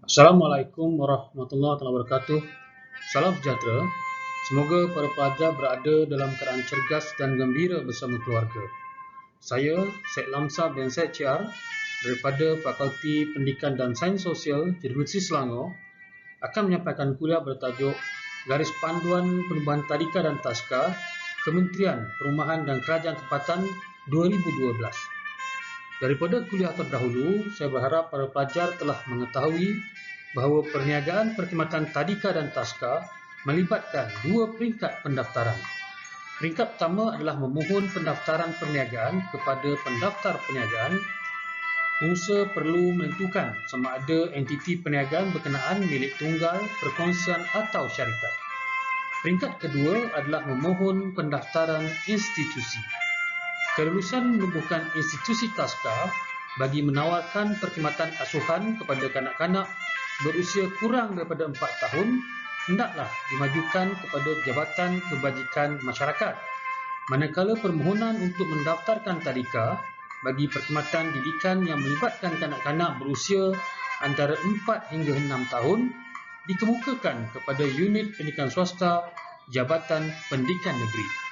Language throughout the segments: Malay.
Assalamualaikum warahmatullahi wabarakatuh. Salam sejahtera. Semoga para pelajar berada dalam keadaan cergas dan gembira bersama keluarga. Saya, Syed Lamsa bin Syed CR daripada Fakulti Pendidikan dan Sains Sosial Universiti Selangor akan menyampaikan kuliah bertajuk Garis Panduan Perubahan Tadika dan Taska Kementerian Perumahan dan Kerajaan Tempatan 2012. Daripada kuliah terdahulu, saya berharap para pelajar telah mengetahui bahawa perniagaan perkhidmatan tadika dan taska melibatkan dua peringkat pendaftaran. Peringkat pertama adalah memohon pendaftaran perniagaan kepada pendaftar perniagaan. Pengusaha perlu menentukan sama ada entiti perniagaan berkenaan milik tunggal, perkongsian atau syarikat. Peringkat kedua adalah memohon pendaftaran institusi. Kelulusan menubuhkan institusi taska bagi menawarkan perkhidmatan asuhan kepada kanak-kanak berusia kurang daripada 4 tahun hendaklah dimajukan kepada Jabatan Kebajikan Masyarakat. Manakala permohonan untuk mendaftarkan tadika bagi perkhidmatan didikan yang melibatkan kanak-kanak berusia antara 4 hingga 6 tahun dikemukakan kepada unit pendidikan swasta Jabatan Pendidikan Negeri.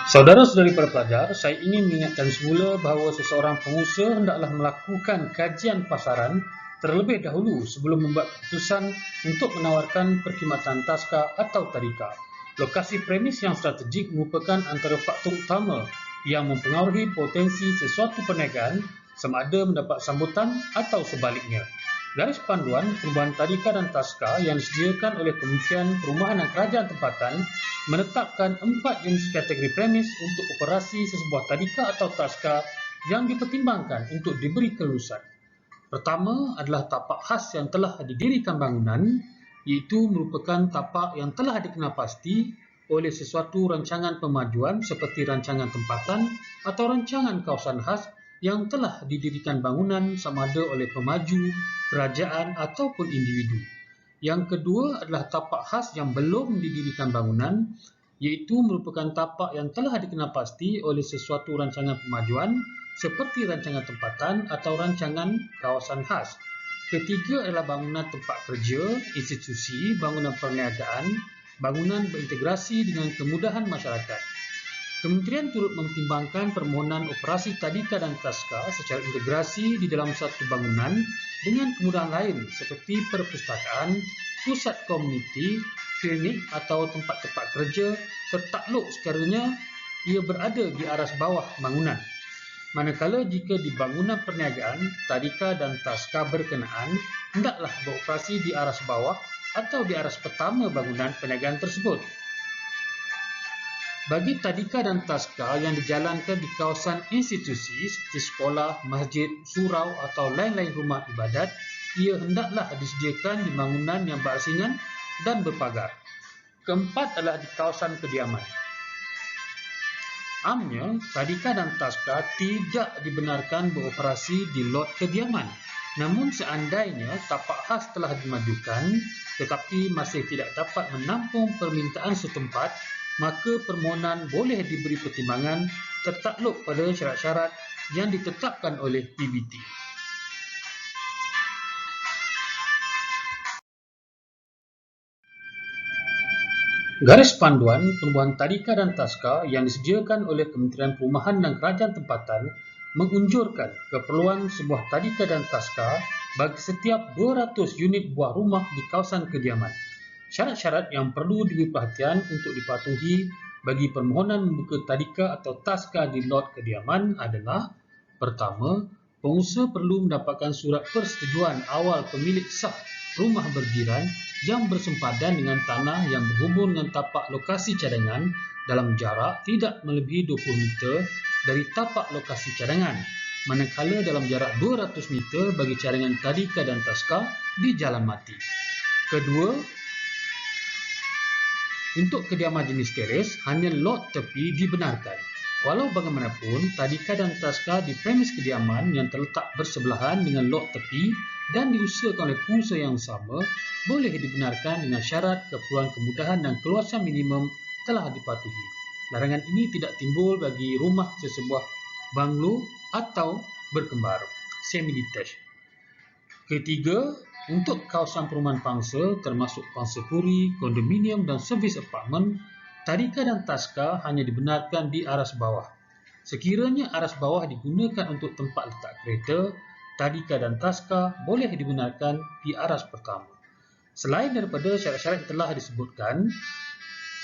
Saudara-saudari para pelajar, saya ingin mengingatkan semula bahawa seseorang pengusaha hendaklah melakukan kajian pasaran terlebih dahulu sebelum membuat keputusan untuk menawarkan perkhidmatan taska atau tadika. Lokasi premis yang strategik merupakan antara faktor utama yang mempengaruhi potensi sesuatu perniagaan sama ada mendapat sambutan atau sebaliknya. Garis panduan perubahan tadika dan taska yang disediakan oleh Kementerian Perumahan dan Kerajaan Tempatan menetapkan 4 jenis kategori premis untuk operasi sesebuah tadika atau taska yang dipertimbangkan untuk diberi kelulusan. Pertama adalah tapak khas yang telah didirikan bangunan, iaitu merupakan tapak yang telah dikenal pasti oleh sesuatu rancangan pemajuan seperti rancangan tempatan atau rancangan kawasan khas yang telah didirikan bangunan sama ada oleh pemaju, kerajaan ataupun individu. Yang kedua adalah tapak khas yang belum didirikan bangunan, iaitu merupakan tapak yang telah dikenal pasti oleh sesuatu rancangan pemajuan seperti rancangan tempatan atau rancangan kawasan khas. Ketiga adalah bangunan tempat kerja, institusi, bangunan perniagaan, bangunan berintegrasi dengan kemudahan masyarakat. Kementerian turut mempertimbangkan permohonan operasi tadika dan taska secara integrasi di dalam satu bangunan dengan kemudahan lain seperti perpustakaan, pusat komuniti, klinik atau tempat-tempat kerja tertakluk sekiranya ia berada di aras bawah bangunan. Manakala jika di bangunan perniagaan, tadika dan taska berkenaan hendaklah beroperasi di aras bawah atau di aras pertama bangunan perniagaan tersebut. Bagi tadika dan taska yang dijalankan di kawasan institusi seperti sekolah, masjid, surau atau lain-lain rumah ibadat, ia hendaklah disediakan di bangunan yang berasingan dan berpagar. Keempat adalah di kawasan kediaman. Amnya, tadika dan taska tidak dibenarkan beroperasi di lot kediaman. Namun seandainya tapak khas telah dimajukan tetapi masih tidak dapat menampung permintaan setempat, maka permohonan boleh diberi pertimbangan tertakluk pada syarat-syarat yang ditetapkan oleh PBT. Garis panduan perubahan tadika dan taska yang disediakan oleh Kementerian Perumahan dan Kerajaan Tempatan mengunjurkan keperluan sebuah tadika dan taska bagi setiap 200 unit buah rumah di kawasan kediaman. Syarat-syarat yang perlu diberi perhatian untuk dipatuhi bagi permohonan membuka tadika atau taska di lot kediaman adalah: pertama, pengusaha perlu mendapatkan surat persetujuan awal pemilik sah rumah berjiran yang bersempadan dengan tanah yang berhubung dengan tapak lokasi cadangan dalam jarak tidak melebihi 20 meter dari tapak lokasi cadangan, manakala dalam jarak 200 meter bagi cadangan tadika dan taska di jalan mati. Kedua, untuk kediaman jenis teres, hanya lot tepi dibenarkan. Walau bagaimanapun, tadika dan taska di premis kediaman yang terletak bersebelahan dengan lot tepi dan diusahakan oleh pengusaha yang sama boleh dibenarkan dengan syarat keperluan kemudahan dan keluasan minimum telah dipatuhi. Larangan ini tidak timbul bagi rumah sesebuah banglo atau berkembar, semi-detached. Ketiga, untuk kawasan perumahan pangsa termasuk pangsa puri, kondominium dan servis apartmen, tadika dan taska hanya dibenarkan di aras bawah. Sekiranya aras bawah digunakan untuk tempat letak kereta, tadika dan taska boleh dibenarkan di aras pertama. Selain daripada syarat-syarat yang telah disebutkan,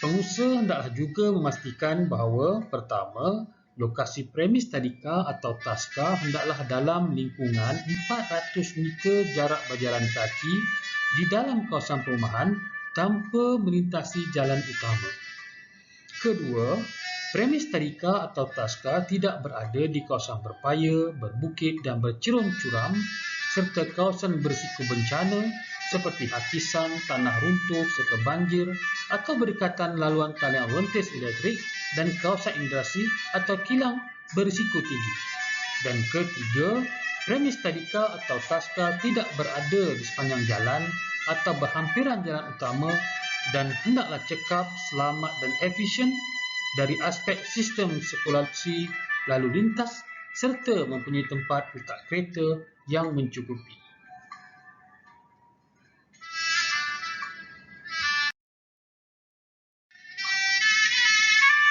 pengusaha hendaklah juga memastikan bahawa pertama, lokasi premis tadika atau taska hendaklah dalam lingkungan 400 meter jarak berjalan kaki di dalam kawasan perumahan tanpa melintasi jalan utama. Kedua, premis tadika atau taska tidak berada di kawasan berpaya, berbukit dan bercerun curam serta kawasan berisiko bencana seperti hakisan, tanah runtuh serta banjir atau berdekatan laluan talian rentis elektrik dan kawasan industri atau kilang berisiko tinggi. Dan ketiga, premis tadika atau taska tidak berada di sepanjang jalan atau berhampiran jalan utama dan hendaklah cekap, selamat dan efisien dari aspek sistem sirkulasi lalu lintas serta mempunyai tempat letak kereta yang mencukupi.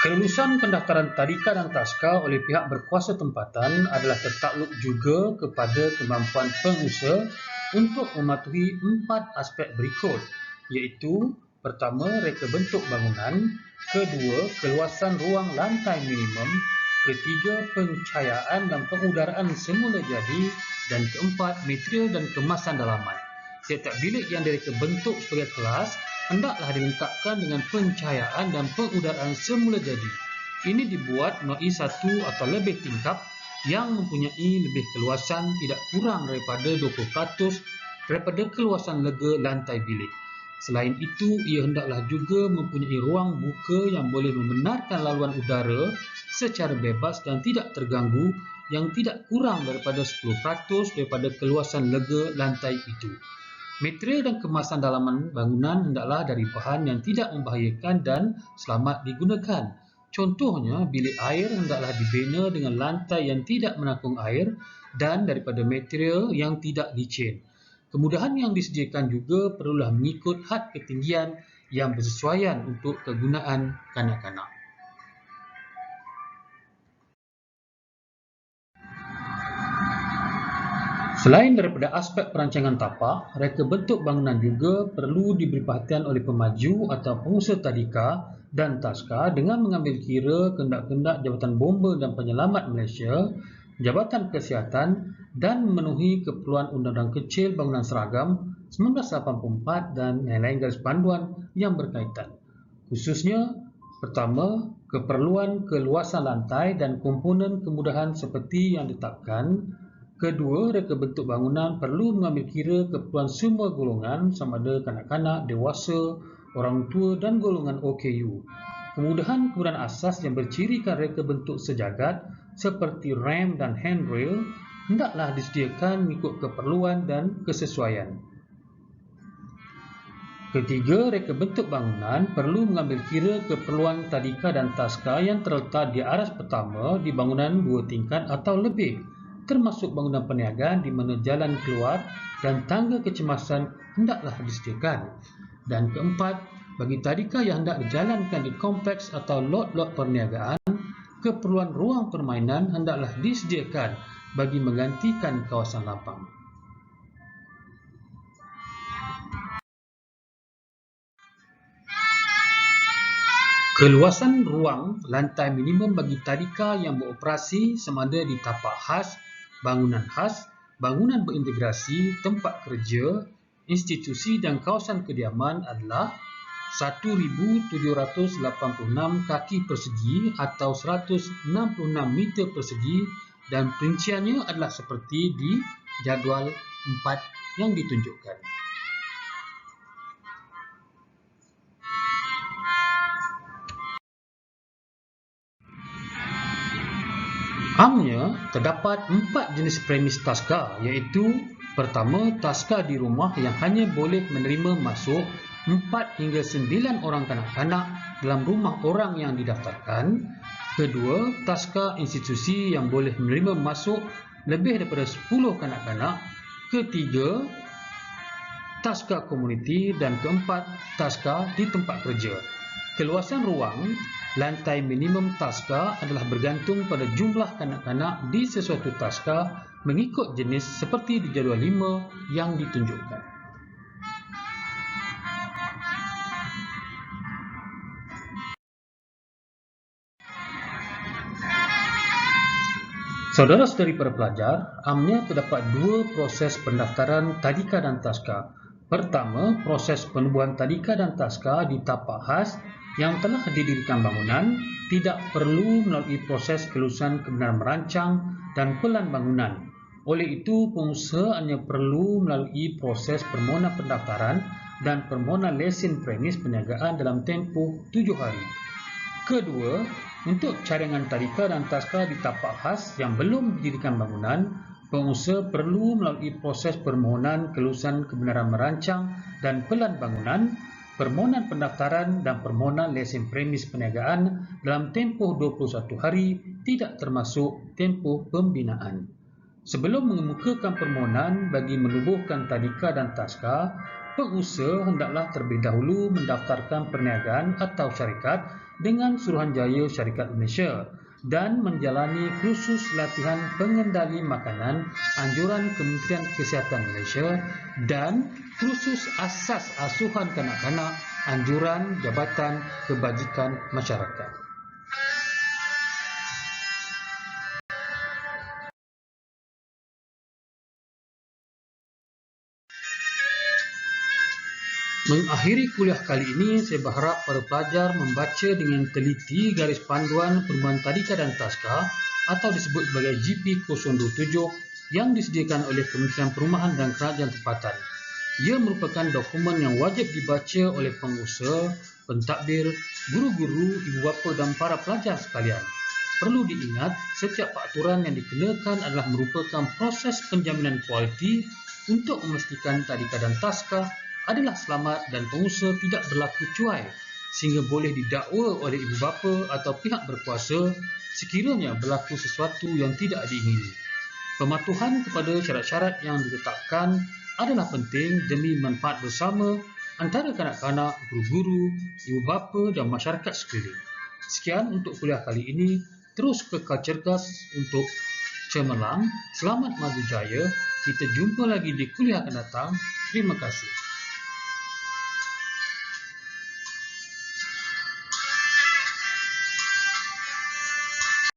Kelulusan pendaftaran tadika dan taska oleh pihak berkuasa tempatan adalah tertakluk juga kepada kemampuan pengusaha untuk mematuhi 4 aspek berikut, iaitu pertama, reka bentuk bangunan, kedua, keluasan ruang lantai minimum, ketiga, pencahayaan dan pengudaraan semula jadi, dan keempat, material dan kemasan dalaman. Tiap-tiap bilik yang direka bentuk sebagai kelas hendaklah dilengkapkan dengan pencahayaan dan pengudaraan semula jadi. Ini dibuat melalui satu atau lebih tingkap yang mempunyai lebih keluasan tidak kurang daripada 20% daripada keluasan lega lantai bilik. Selain itu, ia hendaklah juga mempunyai ruang buka yang boleh membenarkan laluan udara secara bebas dan tidak terganggu yang tidak kurang daripada 10% daripada keluasan lega lantai itu. Material dan kemasan dalaman bangunan hendaklah dari bahan yang tidak membahayakan dan selamat digunakan. Contohnya, bilik air hendaklah dibina dengan lantai yang tidak menakung air dan daripada material yang tidak licin. Kemudahan yang disediakan juga perlulah mengikut had ketinggian yang bersesuaian untuk kegunaan kanak-kanak. Selain daripada aspek perancangan tapak, reka bentuk bangunan juga perlu diberi perhatian oleh pemaju atau pengusaha tadika dan taska dengan mengambil kira kendak-kendak Jabatan Bomba dan Penyelamat Malaysia, Jabatan Kesihatan dan memenuhi keperluan Undang-Undang Kecil Bangunan Seragam 1984 dan lain-lain garis panduan yang berkaitan. Khususnya, pertama, keperluan keluasan lantai dan komponen kemudahan seperti yang ditetapkan. Kedua, reka bentuk bangunan perlu mengambil kira keperluan semua golongan sama ada kanak-kanak, dewasa, orang tua dan golongan OKU. Kemudahan asas yang bercirikan reka bentuk sejagat seperti ramp dan handrail hendaklah disediakan mengikut keperluan dan kesesuaian. Ketiga, reka bentuk bangunan perlu mengambil kira keperluan tadika dan taska yang terletak di aras pertama di bangunan 2 tingkat atau lebih, termasuk bangunan perniagaan di mana jalan keluar dan tangga kecemasan hendaklah disediakan. Dan keempat, bagi tadika yang hendak dijalankan di kompleks atau lot-lot perniagaan, keperluan ruang permainan hendaklah disediakan bagi menggantikan kawasan lapang. Keluasan ruang lantai minimum bagi tadika yang beroperasi sama ada di tapak khas, bangunan khas, bangunan berintegrasi, tempat kerja, institusi dan kawasan kediaman adalah 1,786 kaki persegi atau 166 meter persegi dan perinciannya adalah seperti di jadual 4 yang ditunjukkan. Amnya, terdapat 4 jenis premis taska, iaitu pertama, taska di rumah yang hanya boleh menerima masuk 4 hingga 9 orang kanak-kanak dalam rumah orang yang didaftarkan. Kedua, taska institusi yang boleh menerima masuk lebih daripada 10 kanak-kanak. Ketiga, taska komuniti. Dan keempat, taska di tempat kerja. Keluasan ruang, lantai minimum taska adalah bergantung pada jumlah kanak-kanak di sesuatu taska mengikut jenis seperti di jadual 5 yang ditunjukkan. Saudara-saudari para pelajar, amnya terdapat dua proses pendaftaran tadika dan taska. Pertama, proses penubuhan tadika dan taska di tapak khas yang telah didirikan bangunan tidak perlu melalui proses kelulusan kebenaran merancang dan pelan bangunan. Oleh itu, pengusaha hanya perlu melalui proses permohonan pendaftaran dan permohonan lesen premis perniagaan dalam tempoh 7 hari. Kedua, untuk cadangan tadika dan taska di tapak khas yang belum didirikan bangunan, pengusaha perlu melalui proses permohonan kelulusan kebenaran merancang dan pelan bangunan, permohonan pendaftaran dan permohonan lesen premis perniagaan dalam tempoh 21 hari tidak termasuk tempoh pembinaan. Sebelum mengemukakan permohonan bagi menubuhkan tadika dan taska, pengusaha hendaklah terlebih dahulu mendaftarkan perniagaan atau syarikat dengan Suruhanjaya Syarikat Malaysia dan menjalani kursus latihan pengendali makanan anjuran Kementerian Kesihatan Malaysia dan kursus asas asuhan kanak-kanak anjuran Jabatan Kebajikan Masyarakat. Mengakhiri kuliah kali ini, saya berharap para pelajar membaca dengan teliti garis panduan perubahan tadika dan taska atau disebut sebagai GP027 yang disediakan oleh Kementerian Perumahan dan Kerajaan Tempatan. Ia merupakan dokumen yang wajib dibaca oleh pengusaha, pentadbir, guru-guru, ibu bapa dan para pelajar sekalian. Perlu diingat, setiap peraturan yang dikenakan adalah merupakan proses penjaminan kualiti untuk memastikan tadika dan taska adalah selamat dan pengusaha tidak berlaku cuai sehingga boleh didakwa oleh ibu bapa atau pihak berkuasa sekiranya berlaku sesuatu yang tidak diingini. Pematuhan kepada syarat-syarat yang ditetapkan adalah penting demi manfaat bersama antara kanak-kanak, guru-guru, ibu bapa dan masyarakat sekeliling. Sekian untuk kuliah kali ini. Terus kekal cergas untuk cemerlang. Selamat maju jaya. Kita jumpa lagi di kuliah akan datang. Terima kasih.